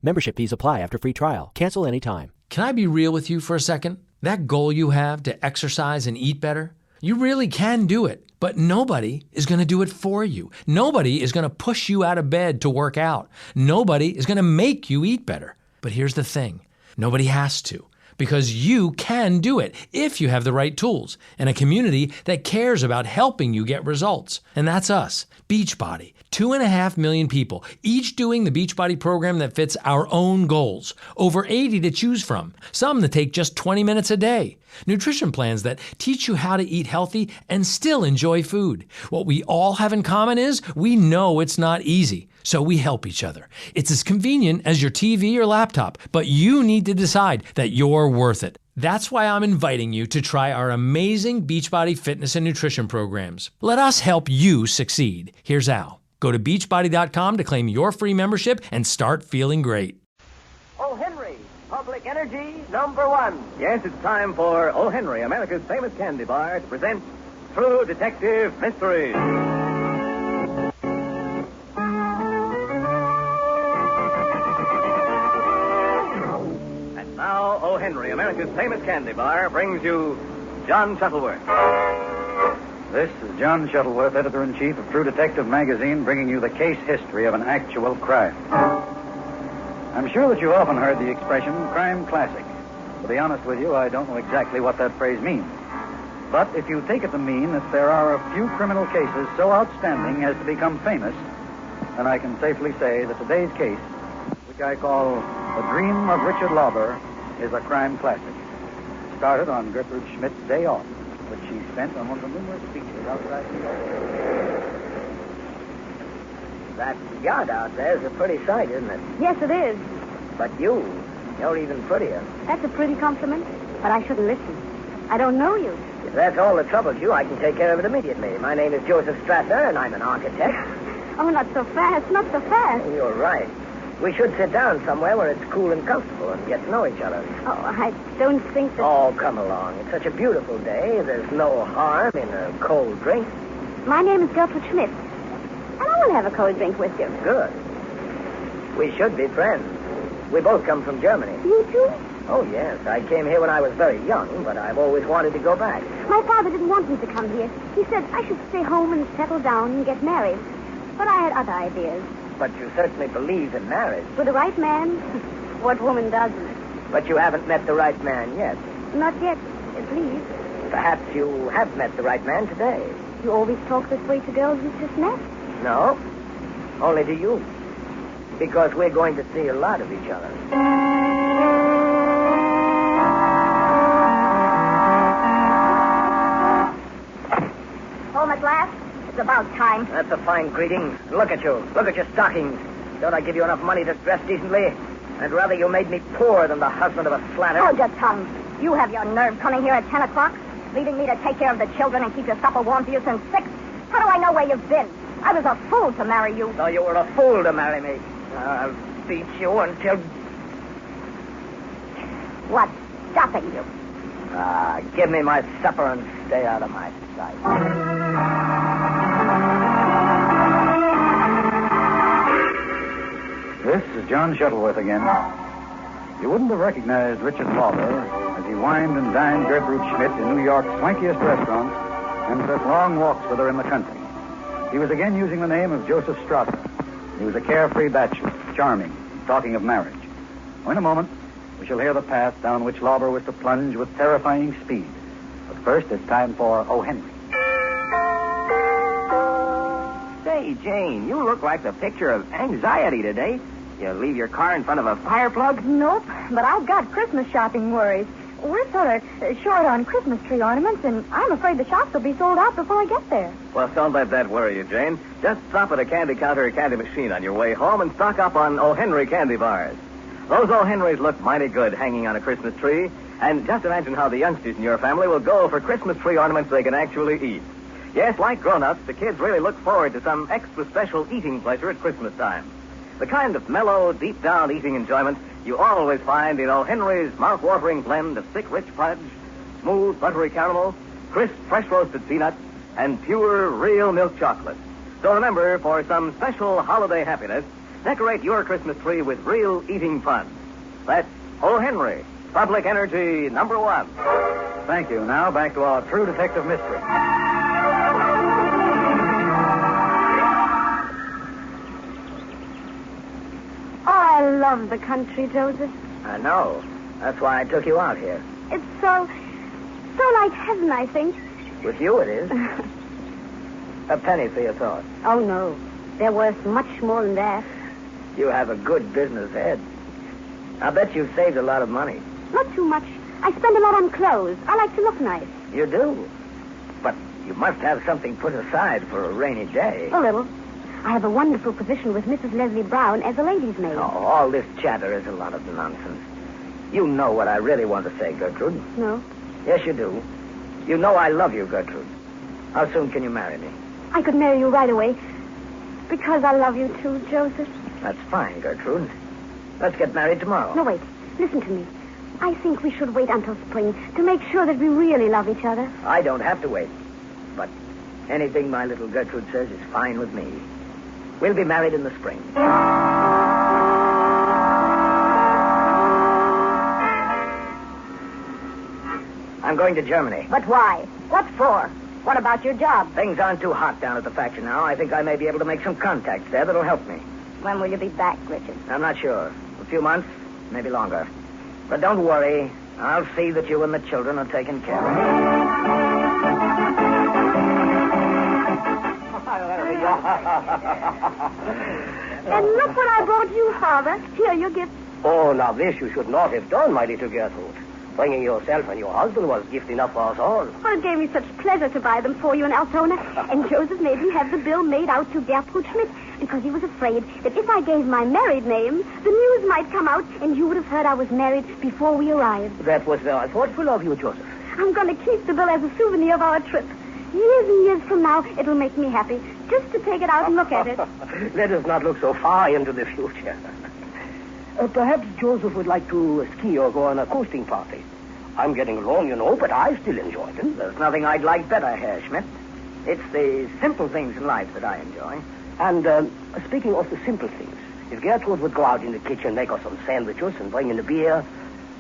Membership fees apply after free trial. Cancel anytime. Can I be real with you for a second? That goal you have to exercise and eat better, you really can do it. But nobody is going to do it for you. Nobody is going to push you out of bed to work out. Nobody is going to make you eat better. But here's the thing. Nobody has to. Because you can do it if you have the right tools and a community that cares about helping you get results. And that's us, Beachbody. 2.5 million people, each doing the Beachbody program that fits our own goals. Over 80 to choose from, some that take just 20 minutes a day. Nutrition plans that teach you how to eat healthy and still enjoy food. What we all have in common is we know it's not easy, so we help each other. It's as convenient as your TV or laptop, but you need to decide that you're worth it. That's why I'm inviting you to try our amazing Beachbody fitness and nutrition programs. Let us help you succeed. Here's how. Go to Beachbody.com to claim your free membership and start feeling great. O. Henry, Public Energy #1. Yes, it's time for O. Henry, America's famous candy bar, to present True Detective Mysteries. And now, O. Henry, America's famous candy bar, brings you John Shuttleworth. This is John Shuttleworth, editor-in-chief of True Detective magazine, bringing you the case history of an actual crime. I'm sure that you've often heard the expression, crime classic. To be honest with you, I don't know exactly what that phrase means. But if you take it to mean that there are a few criminal cases so outstanding as to become famous, then I can safely say that today's case, which I call The Dream of Richard Lauber, is a crime classic. It started on Gertrude Schmidt's day off, which she spent on one of the numerous beaches outside New York. That yacht out there is a pretty sight, isn't it? Yes, it is. But you're even prettier. That's a pretty compliment, but I shouldn't listen. I don't know you. If that's all that troubles you, I can take care of it immediately. My name is Joseph Strasser, and I'm an architect. Oh, not so fast, not so fast. You're right. We should sit down somewhere where it's cool and comfortable and get to know each other. Oh, I don't think that... Oh, come along. It's such a beautiful day. There's no harm in a cold drink. My name is Gertrude Schmidt, and I want to have a cold drink with you. Good. We should be friends. We both come from Germany. You too? Oh, yes. I came here when I was very young, but I've always wanted to go back. My father didn't want me to come here. He said I should stay home and settle down and get married. But I had other ideas. But you certainly believe in marriage. With the right man? What woman doesn't? But you haven't met the right man yet. Not yet, at least. Perhaps you have met the right man today. You always talk this way to girls you've just met? No, only to you. Because we're going to see a lot of each other. Home at last? It's about time. That's a fine greeting. Look at you. Look at your stockings. Don't I give you enough money to dress decently? I'd rather you made me poor than the husband of a slatter. Hold your tongue. You have your nerve coming here at 10 o'clock, leaving me to take care of the children and keep your supper warm for you since 6. How do I know where you've been? I was a fool to marry you. So you were a fool to marry me. I'll beat you until... What's stopping you? Give me my supper and stay out of my sight. This is John Shuttleworth again. You wouldn't have recognized Richard Lauber as he wined and dined Gertrude Schmidt in New York's swankiest restaurants and took long walks with her in the country. He was again using the name of Joseph Strasser. He was a carefree bachelor, charming, talking of marriage. Well, in a moment, we shall hear the path down which Lauber was to plunge with terrifying speed. But first, it's time for O. Henry. Say, Jane, you look like the picture of anxiety today. You leave your car in front of a fire plug? Nope, but I've got Christmas shopping worries. We're sort of short on Christmas tree ornaments, and I'm afraid the shops will be sold out before I get there. Well, don't let that worry you, Jane. Just stop at a candy counter or candy machine on your way home and stock up on O. Henry candy bars. Those O. Henrys look mighty good hanging on a Christmas tree. And just imagine how the youngsters in your family will go for Christmas tree ornaments they can actually eat. Yes, like grown-ups, the kids really look forward to some extra special eating pleasure at Christmas time. The kind of mellow, deep-down eating enjoyment you always find in O. Henry's mouth-watering blend of thick, rich fudge, smooth, buttery caramel, crisp, fresh-roasted peanuts, and pure, real milk chocolate. So remember, for some special holiday happiness, Decorate your Christmas tree with real eating fun. That's O. Henry, Public Energy #1. Thank you. Now back to our True Detective mystery. Oh, I love the country, Joseph. I know. That's why I took you out here. It's so like heaven, I think. With you it is. A penny for your thought. Oh, no. They're worth much more than that. You have a good business head. I bet you've saved a lot of money. Not too much. I spend a lot on clothes. I like to look nice. You do. But you must have something put aside for a rainy day. A little. I have a wonderful position with Mrs. Leslie Brown as a lady's maid. Oh, all this chatter is a lot of nonsense. You know what I really want to say, Gertrude. No. Yes, you do. You know I love you, Gertrude. How soon can you marry me? I could marry you right away. Because I love you too, Joseph. That's fine, Gertrude. Let's get married tomorrow. No, wait. Listen to me. I think we should wait until spring to make sure that we really love each other. I don't have to wait. But anything my little Gertrude says is fine with me. We'll be married in the spring. I'm going to Germany. But why? What for? What about your job? Things aren't too hot down at the factory now. I think I may be able to make some contacts there that'll help me. When will you be back, Richard? I'm not sure. A few months, maybe longer. But don't worry. I'll see that you and the children are taken care of. And look what I brought you, Father. Here, your gift. Oh, now this you should not have done, my little Gertrude. Bringing yourself and your husband was gift enough for us all. Well, it gave me such pleasure to buy them for you in Altona. And Joseph made me have the bill made out to Gertrude Schmidt because he was afraid that if I gave my married name, the news might come out and you would have heard I was married before we arrived. That was very thoughtful of you, Joseph. I'm going to keep the bill as a souvenir of our trip. Years and years from now, it'll make me happy just to take it out and look at it. Let us not look so far into the future. Perhaps Joseph would like to ski or go on a coasting party. I'm getting along, you know, but I still enjoy them. There's nothing I'd like better, Herr Schmidt. It's the simple things in life that I enjoy. And speaking of the simple things, if Gertrude would go out in the kitchen, make us some sandwiches and bring in the beer,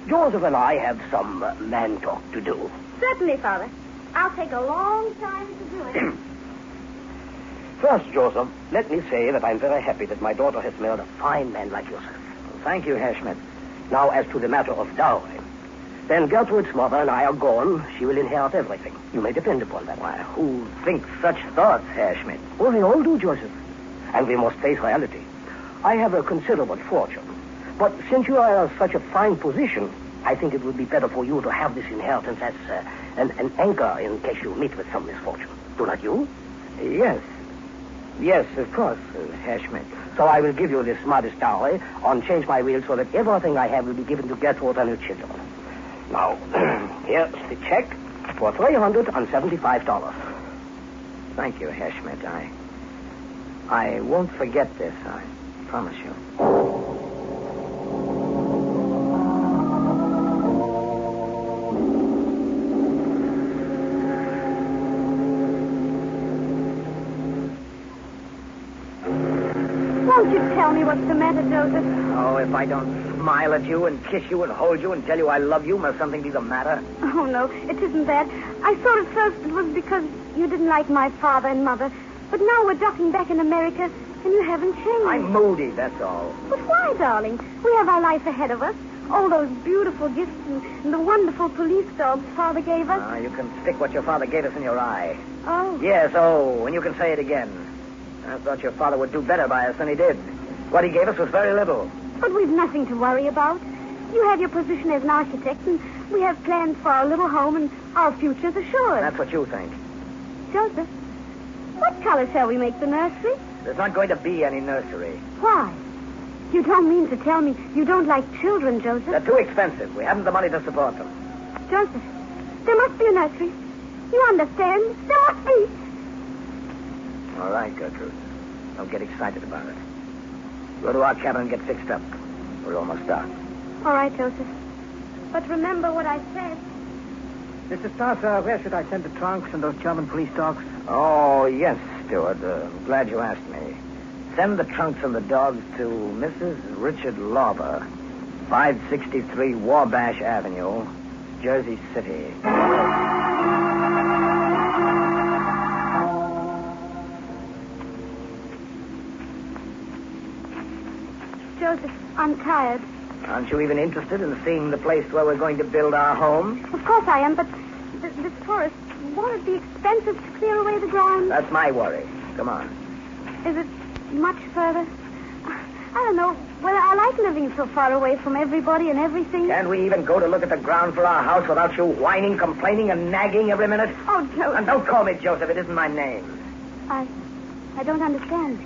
Joseph and I have some man talk to do. Certainly, Father. I'll take a long time to do it. First, Joseph, let me say that I'm very happy that my daughter has married a fine man like yourself. Well, thank you, Herr Schmidt. Now, as to the matter of dowry. Then Gertrude's mother and I are gone. She will inherit everything. You may depend upon that. Why, who thinks such thoughts, Herr Schmidt? Well, we all do, Joseph. And we must face reality. I have a considerable fortune. But since you are in such a fine position, I think it would be better for you to have this inheritance as an anchor in case you meet with some misfortune. Do not you? Yes. Yes, of course, Herr Schmidt. So I will give you this modest dowry on change my will so that everything I have will be given to Gertrude and her children. Now, here's the check for $375. Thank you, Herr Schmidt. I won't forget this, I promise you. Won't you tell me what's the matter, Joseph? Oh, if I don't smile at you and kiss you and hold you and tell you I love you, must something be the matter? Oh, no, it isn't that. I thought at first it was because you didn't like my father and mother. But now we're docking back in America, and you haven't changed. I'm moody, that's all. But why, darling? We have our life ahead of us. All those beautiful gifts and the wonderful police dogs Father gave us. You can stick what your father gave us in your eye. Oh. Yes, and you can say it again. I thought your father would do better by us than he did. What he gave us was very little. But we've nothing to worry about. You have your position as an architect, and we have plans for our little home, and our future's assured. That's what you think. Joseph, what color shall we make the nursery? There's not going to be any nursery. Why? You don't mean to tell me you don't like children, Joseph? They're too expensive. We haven't the money to support them. Joseph, there must be a nursery. You understand? There must be. All right, Gertrude. Don't get excited about it. Go to our cabin and get fixed up. We're almost done. All right, Joseph. But remember what I said. Mr. Star, where should I send the trunks and those German police dogs? Oh, yes, Stewart. Glad you asked me. Send the trunks and the dogs to Mrs. Richard Lauber, 563 Wabash Avenue, Jersey City. Joseph, I'm tired. Aren't you even interested in seeing the place where we're going to build our home? Of course I am, but this tourist, won't it be expensive to clear away the ground? That's my worry. Come on. Is it much further? I don't know whether I like living so far away from everybody and everything. Can't we even go to look at the ground for our house without you whining, complaining, and nagging every minute? Oh, Joseph. And don't call me Joseph. It isn't my name. I don't understand.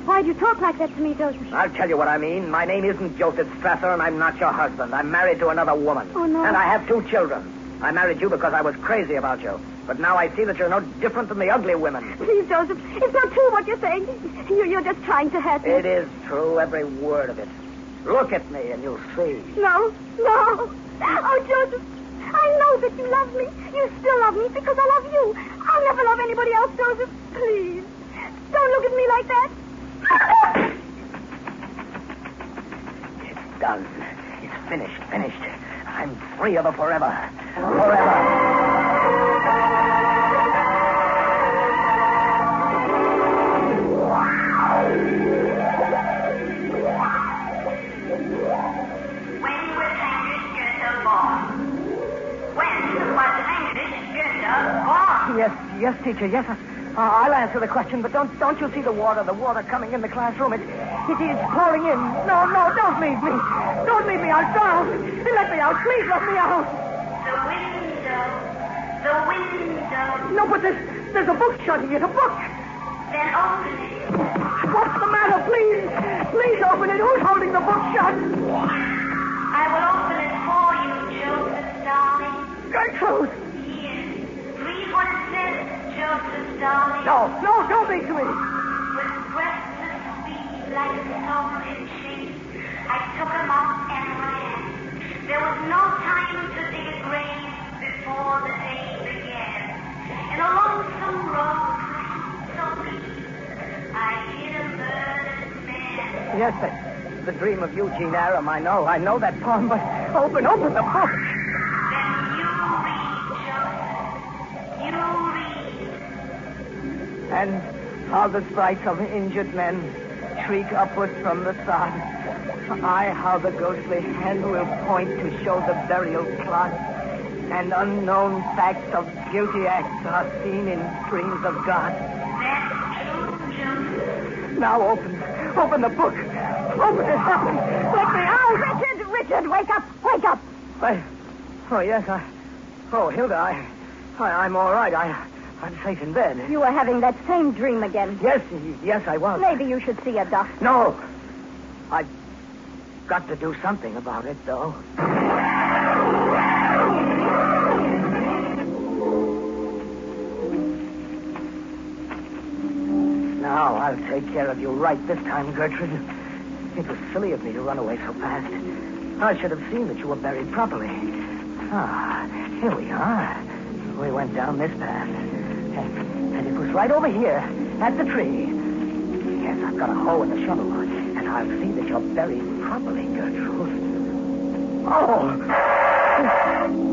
Why'd you talk like that to me, Joseph? I'll tell you what I mean. My name isn't Joseph Strasser, and I'm not your husband. I'm married to another woman. Oh, no. And I have 2 children. I married you because I was crazy about you. But now I see that you're no different than the ugly women. Please, Joseph, it's not true what you're saying. You're just trying to hurt me. It is true, every word of it. Look at me and you'll see. No. Oh, Joseph, I know that you love me. You still love me because I love you. I'll never love anybody else, Joseph. Please, don't look at me like that. It's done. It's finished. I'm free of her forever. Forever. Yes, teacher, yes. I'll answer the question, but don't you see the water coming in the classroom? It is pouring in. No, don't leave me. Don't leave me. I'll drown. Let me out. Please let me out. The window. No, but there's a book shutting it, a book. Then open it. What's the matter? Please open it. Who's holding the book shut? I will open it for you, Joseph, darling. Gertrude. Here. Read what it says, Joseph, darling. No, don't make to me. With breathless speed like a storm in chase, I took him up and ran. There was no time to dig a grave before the day began. In a lonesome road, so deep, I hit a murdered man. Yes, the dream of Eugene Aram. I know that poem, but open the book. Then you read, Joseph. You read. And how the sprites of injured men shriek upward from the sod. Aye, how the ghostly hand will point to show the burial plot. And unknown facts of guilty acts are seen in dreams of God. That's true, Joseph. Now open the book. Open it up and let me out. Richard, wake up. Hilda, I'm all right. I'm safe in bed. You were having that same dream again. Yes, I was. Maybe you should see a doctor. No. I've got to do something about it, though. Now I'll take care of you right this time, Gertrude. It was silly of me to run away so fast. I should have seen that you were buried properly. Here we are. We went down this path. And it was right over here, at the tree. Yes, I've got a hoe and a shovel, and I'll see that you're buried properly, Gertrude. Oh!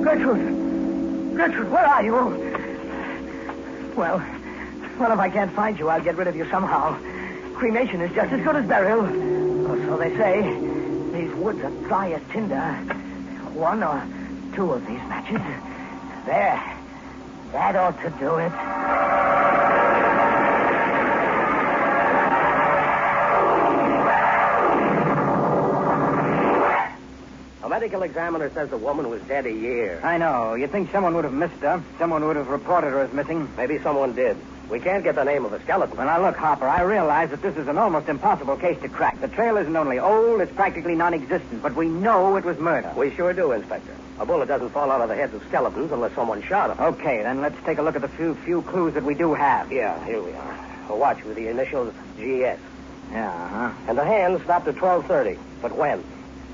Gertrude, where are you? Well, if I can't find you, I'll get rid of you somehow. Cremation is just as good as burial. Or so they say. These woods are dry as tinder. 1 or 2 of these matches. There. That ought to do it. A medical examiner says the woman was dead a year. I know. You'd think someone would have missed her. Someone would have reported her as missing. Maybe someone did. We can't get the name of the skeleton. Well, now, look, Hopper, I realize that this is an almost impossible case to crack. The trail isn't only old, it's practically non-existent, but we know it was murder. We sure do, Inspector. A bullet doesn't fall out of the heads of skeletons unless someone shot them. Okay, then let's take a look at the few clues that we do have. Yeah, here we are. A watch with the initials GS. Yeah, uh-huh. And the hand stopped at 12:30. But when?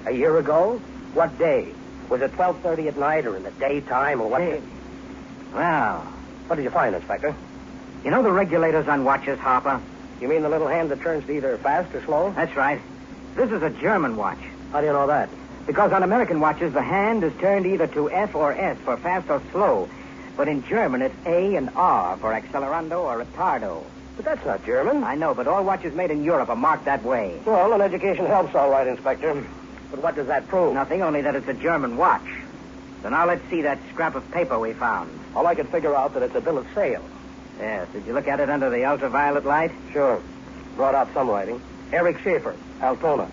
A year ago? What day? Was it 12:30 at night or in the daytime or what? Well, What did you find, Inspector? you know the regulators on watches, Harper? You mean the little hand that turns to either fast or slow? That's right. This is a German watch. How do you know that? Because on American watches, the hand is turned either to F or S for fast or slow. But in German, it's A and R for accelerando or retardo. But that's not German. I know, but all watches made in Europe are marked that way. Well, an education helps all right, Inspector. But what does that prove? Nothing, only that it's a German watch. So now let's see that scrap of paper we found. All I could figure out that it's a bill of sale. Yes, did you look at it under the ultraviolet light? Sure. Brought out some writing. Eric Schaefer, Altona.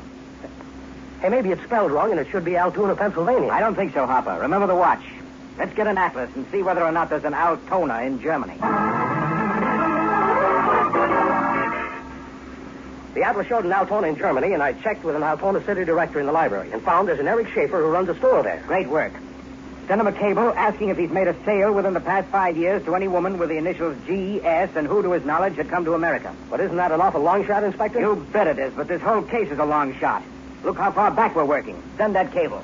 Hey, maybe it's spelled wrong and it should be Altoona, Pennsylvania. I don't think so, Hopper. Remember the watch. Let's get an atlas and see whether or not there's an Altona in Germany. The atlas showed an Altona in Germany, and I checked with an Altona city director in the library and found there's an Eric Schaefer who runs a store there. Great work. Send him a cable asking if he's made a sale within the past 5 years to any woman with the initials G, S, and who, to his knowledge, had come to America. But isn't that an awful long shot, Inspector? You bet it is, but this whole case is a long shot. Look how far back we're working. Send that cable.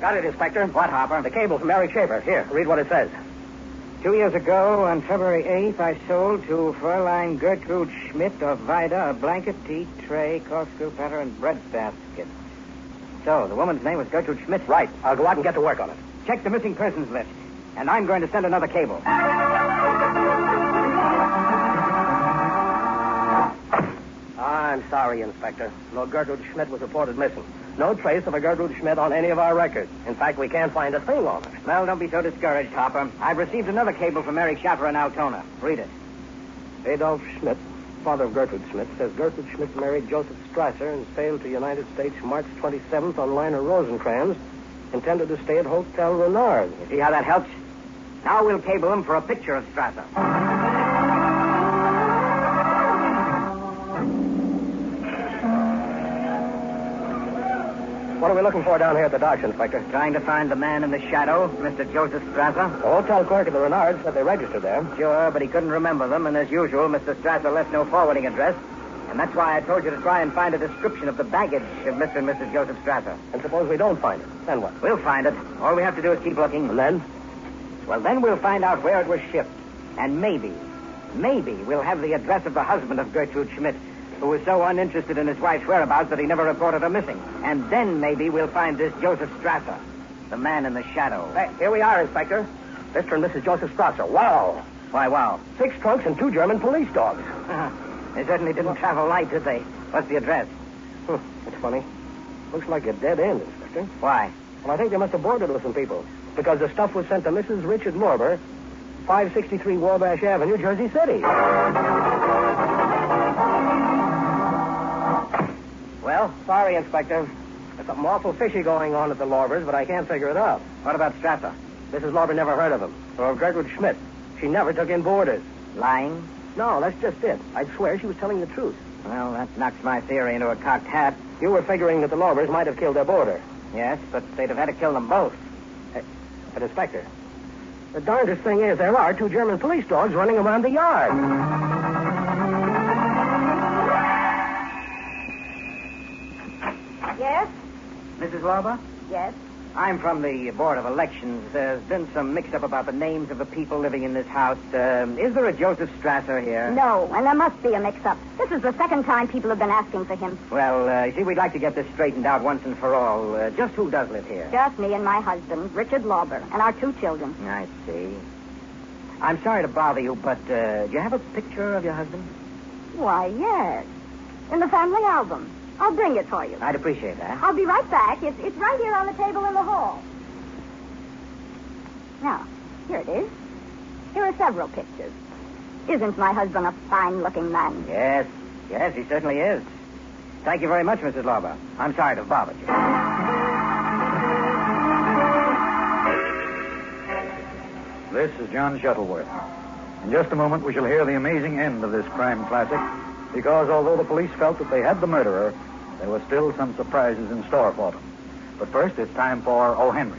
Got it, Inspector. What, Hopper? The cable from Eric Schaefer. Here, read what it says. 2 years ago, on February 8th, I sold to Fräulein Gertrude Schmidt of Vida a blanket, tea tray, corkscrew cutter, and bread basket. So, the woman's name was Gertrude Schmidt? Right. I'll go out and get to work on it. Check the missing persons list. And I'm going to send another cable. I'm sorry, Inspector. No Gertrude Schmidt was reported missing. No trace of a Gertrude Schmidt on any of our records. In fact, we can't find a thing on her. Well, don't be so discouraged, Hopper. I've received another cable from Eric Schaffer in Altona. Read it. Adolf Schmidt, father of Gertrude Schmidt, says Gertrude Schmidt married Joseph Strasser and sailed to the United States March 27th on liner Rosencrantz, intended to stay at Hotel Renard. You see how that helps? Now we'll cable him for a picture of Strasser. What are we looking for down here at the docks, Inspector? Trying to find the man in the shadow, Mr. Joseph Strasser. The hotel clerk at the Renard said they registered there. Sure, but he couldn't remember them, and as usual, Mr. Strasser left no forwarding address. And that's why I told you to try and find a description of the baggage of Mr. and Mrs. Joseph Strasser. And suppose we don't find it, then what? We'll find it. All we have to do is keep looking. And then? Well, then we'll find out where it was shipped. And maybe we'll have the address of the husband of Gertrude Schmidt, who was so uninterested in his wife's whereabouts that he never reported her missing. And then maybe we'll find this Joseph Strasser, the man in the shadow. Hey, here we are, Inspector. Mr. and Mrs. Joseph Strasser. Wow. Why, wow. 6 trunks and 2 German police dogs. They certainly didn't travel light, did they? What's the address? That's funny. Looks like a dead end, Inspector. Why? Well, I think they must have boarded with some people. Because the stuff was sent to Mrs. Richard Lorber, 563 Wabash Avenue, Jersey City. Well, sorry, Inspector. There's something awful fishy going on at the Lorbers, but I can't figure it out. What about Strasser? Mrs. Lorber never heard of him. Or of Gertrude Schmidt. She never took in boarders. Lying? No, that's just it. I'd swear she was telling the truth. Well, that knocks my theory into a cocked hat. You were figuring that the Lorbers might have killed their boarder. Yes, but they'd have had to kill them both. But, Inspector, the darndest thing is there are 2 German police dogs running around the yard. Yes? Mrs. Lorber? Yes. I'm from the Board of Elections. There's been some mix-up about the names of the people living in this house. Is there a Joseph Strasser here? No, and there must be a mix-up. This is the second time people have been asking for him. Well, you see, we'd like to get this straightened out once and for all. Just who does live here? Just me and my husband, Richard Lorber, and our 2 children. I see. I'm sorry to bother you, but do you have a picture of your husband? Why, yes. In the family album. I'll bring it for you. I'd appreciate that. I'll be right back. It's right here on the table in the hall. Now, here it is. Here are several pictures. Isn't my husband a fine-looking man? Yes, he certainly is. Thank you very much, Mrs. Lorber. I'm sorry to have bothered you. This is John Shuttleworth. In just a moment, we shall hear the amazing end of this crime classic, because although the police felt that they had the murderer, there were still some surprises in store for them. But first, it's time for O. Henry.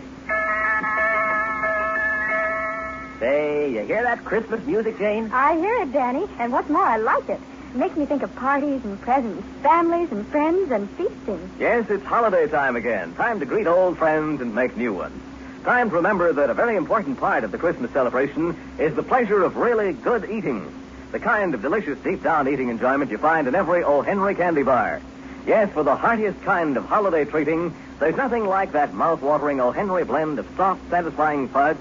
Say, you hear that Christmas music, Jane? I hear it, Danny. And what's more, I like it. It makes me think of parties and presents, families and friends and feasting. Yes, it's holiday time again. Time to greet old friends and make new ones. time to remember that a very important part of the Christmas celebration is the pleasure of really good eating. The kind of delicious, deep-down eating enjoyment you find in every O. Henry candy bar. Yes, for the heartiest kind of holiday treating, there's nothing like that mouth-watering O. Henry blend of soft, satisfying fudge,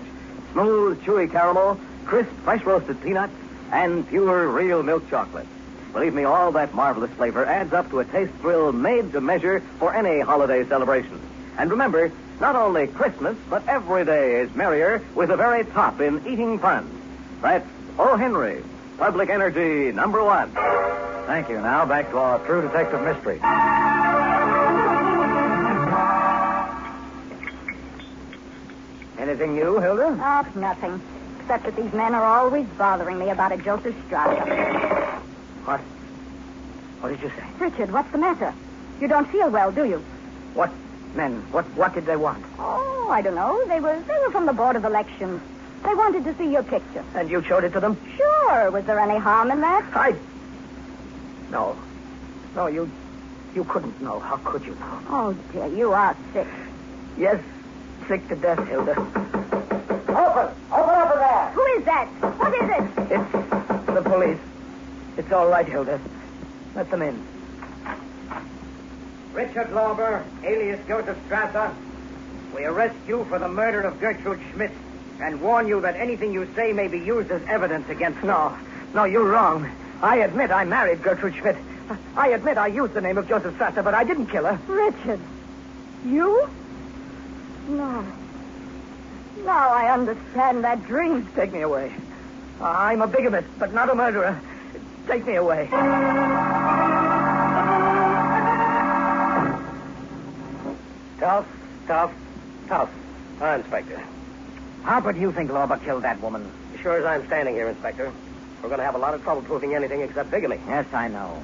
smooth, chewy caramel, crisp, fresh-roasted peanuts, and pure, real milk chocolate. Believe me, all that marvelous flavor adds up to a taste thrill made to measure for any holiday celebration. And remember, not only Christmas, but every day is merrier with the very top in eating fun. That's O. Henry, Public Energy #1. Thank you. Now back to our True Detective Mystery. Anything new, Hilda? Oh, nothing. Except that these men are always bothering me about a Joseph Strasser. What? What did you say? Richard, what's the matter? You don't feel well, do you? What men? What did they want? Oh, I don't know. They were from the Board of Elections. They wanted to see your picture. And you showed it to them? Sure. Was there any harm in that? No. No, you couldn't know. How could you know? Oh, dear, you are sick. Yes, sick to death, Hilda. Open up in there. Who is that? What is it? It's the police. It's all right, Hilda. Let them in. Richard Lauber, alias Joseph Strasser, we arrest you for the murder of Gertrude Schmidt and warn you that anything you say may be used as evidence against you. No, you're wrong. I admit I married Gertrude Schmidt. I admit I used the name of Joseph Strasser, but I didn't kill her. Richard. You? No. Now I understand that dream. Take me away. I'm a bigamist, but not a murderer. Take me away. Tough. Inspector. How do you think Lauber killed that woman? As sure as I'm standing here, Inspector, we're going to have a lot of trouble proving anything except bigamy. Yes, I know.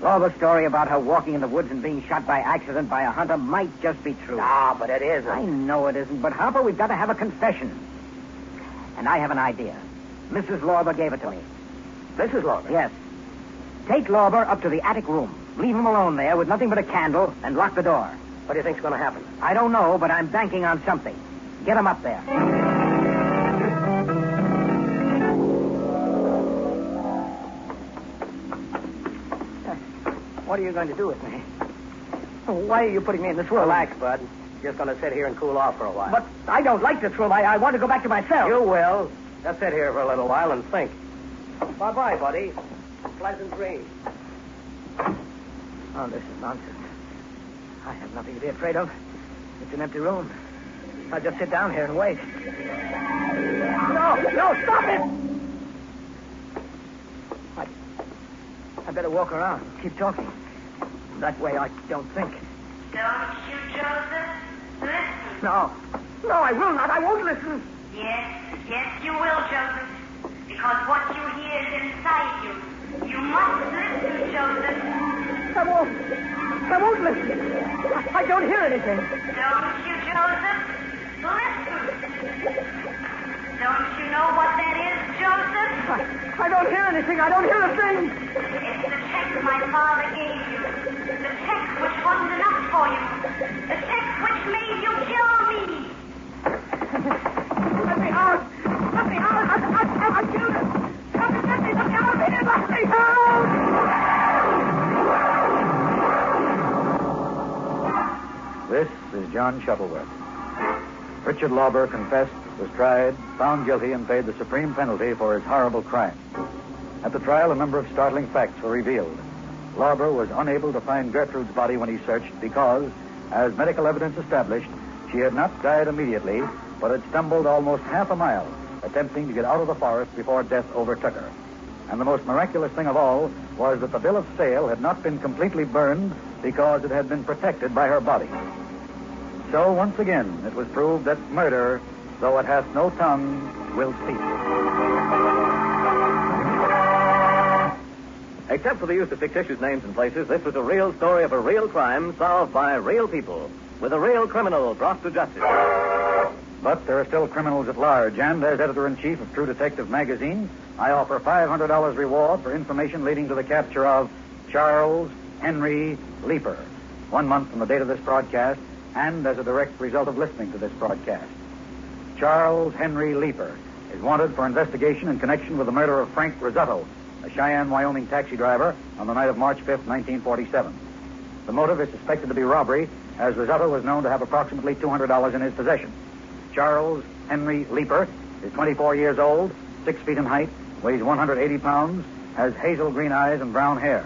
Lauber's story about her walking in the woods and being shot by accident by a hunter might just be true. Ah, but it isn't. I know it isn't, but Harper, we've got to have a confession. And I have an idea. Mrs. Lauber gave it to me. Mrs. Lauber? Yes. Take Lauber up to the attic room. Leave him alone there with nothing but a candle and lock the door. What do you think's going to happen? I don't know, but I'm banking on something. Get him up there. What are you going to do with me? Why are you putting me in this room? Relax, Bud. Just going to sit here and cool off for a while. But I don't like this room. I want to go back to my cell. You will. Just sit here for a little while and think. Bye-bye, buddy. Pleasant dreams. Oh, this is nonsense. I have nothing to be afraid of. It's an empty room. I'll just sit down here and wait. No, stop it! I better walk around. Keep talking. That way I don't think. Don't you, Joseph? Listen. No, I will not. I won't listen. Yes, you will, Joseph. Because what you hear is inside you. You must listen, Joseph. I won't listen. I don't hear anything. Don't you, Joseph? Listen. Don't you know what that is, Joseph? I don't hear anything. I don't hear a thing. It's the check my father gave you. The check which wasn't enough for you. The check which made you kill me. Let me out. Let me out. I killed him. Let me out. Let me out. This is John Shuttleworth. Richard Lauber confessed, was tried, found guilty, and paid the supreme penalty for his horrible crime. At the trial, a number of startling facts were revealed. Lauber was unable to find Gertrude's body when he searched because, as medical evidence established, she had not died immediately, but had stumbled almost half a mile, attempting to get out of the forest before death overtook her. And the most miraculous thing of all was that the bill of sale had not been completely burned because it had been protected by her body. So, once again, it was proved that murder, though it hath no tongue, will speak. Except for the use of fictitious names and places, this was a real story of a real crime solved by real people, with a real criminal brought to justice. But there are still criminals at large, and as editor-in-chief of True Detective magazine, I offer $500 reward for information leading to the capture of Charles Henry Leeper, 1 month from the date of this broadcast, and as a direct result of listening to this broadcast. Charles Henry Leeper, is wanted for investigation in connection with the murder of Frank Risotto, a Cheyenne, Wyoming taxi driver, on the night of March 5th, 1947. The motive is suspected to be robbery, as Risotto was known to have approximately $200 in his possession. Charles Henry Leeper is 24 years old, 6 feet in height, weighs 180 pounds, has hazel green eyes and brown hair.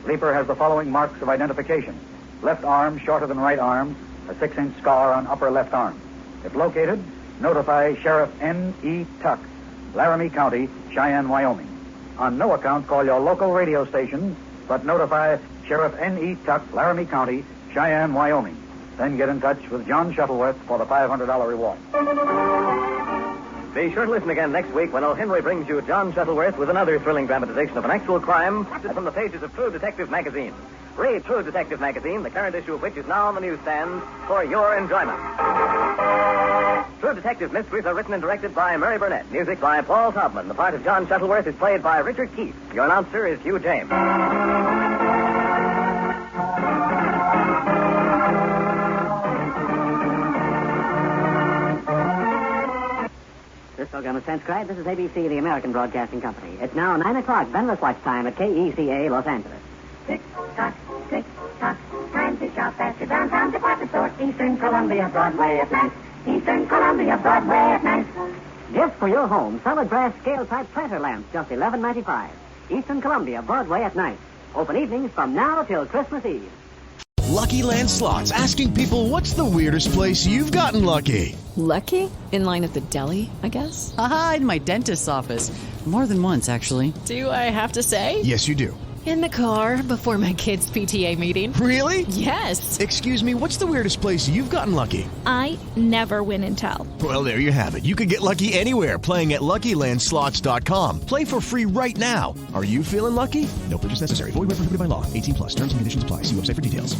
Leeper has the following marks of identification: left arm shorter than right arm, a 6-inch scar on upper left arm. If located, notify Sheriff N.E. Tuck, Laramie County, Cheyenne, Wyoming. On no account call your local radio station, but notify Sheriff N.E. Tuck, Laramie County, Cheyenne, Wyoming. Then get in touch with John Shuttleworth for the $500 reward. Be sure to listen again next week when O. Henry brings you John Shuttleworth with another thrilling dramatization of an actual crime from the pages of True Detective magazine. Read True Detective magazine, the current issue of which is now on the newsstand for your enjoyment. True Detective mysteries are written and directed by Murray Burnett. Music by Paul Taubman. The part of John Shuttleworth is played by Richard Keith. Your announcer is Hugh James. This program is transcribed. This is ABC, the American Broadcasting Company. It's now 9 o'clock, Benless Watch Time at KECA, Los Angeles. Tick-tock, tick-tock, time to shop at your downtown department store. Eastern Columbia, Broadway at night. Eastern Columbia, Broadway at night. Gift for your home, solid brass scale-type planter lamps, just $11.95. Eastern Columbia, Broadway at night. Open evenings from now till Christmas Eve. Lucky Land Slots, asking people, what's the weirdest place you've gotten lucky? Lucky? In line at the deli, I guess? Aha, in my dentist's office. More than once, actually. Do I have to say? Yes, you do. In the car before my kids' PTA meeting. Really? Yes. Excuse me, what's the weirdest place you've gotten lucky? I never win and tell. Well, there you have it. You can get lucky anywhere, playing at LuckyLandSlots.com. Play for free right now. Are you feeling lucky? No purchase necessary. Void where prohibited by law. 18+. Terms and conditions apply. See website for details.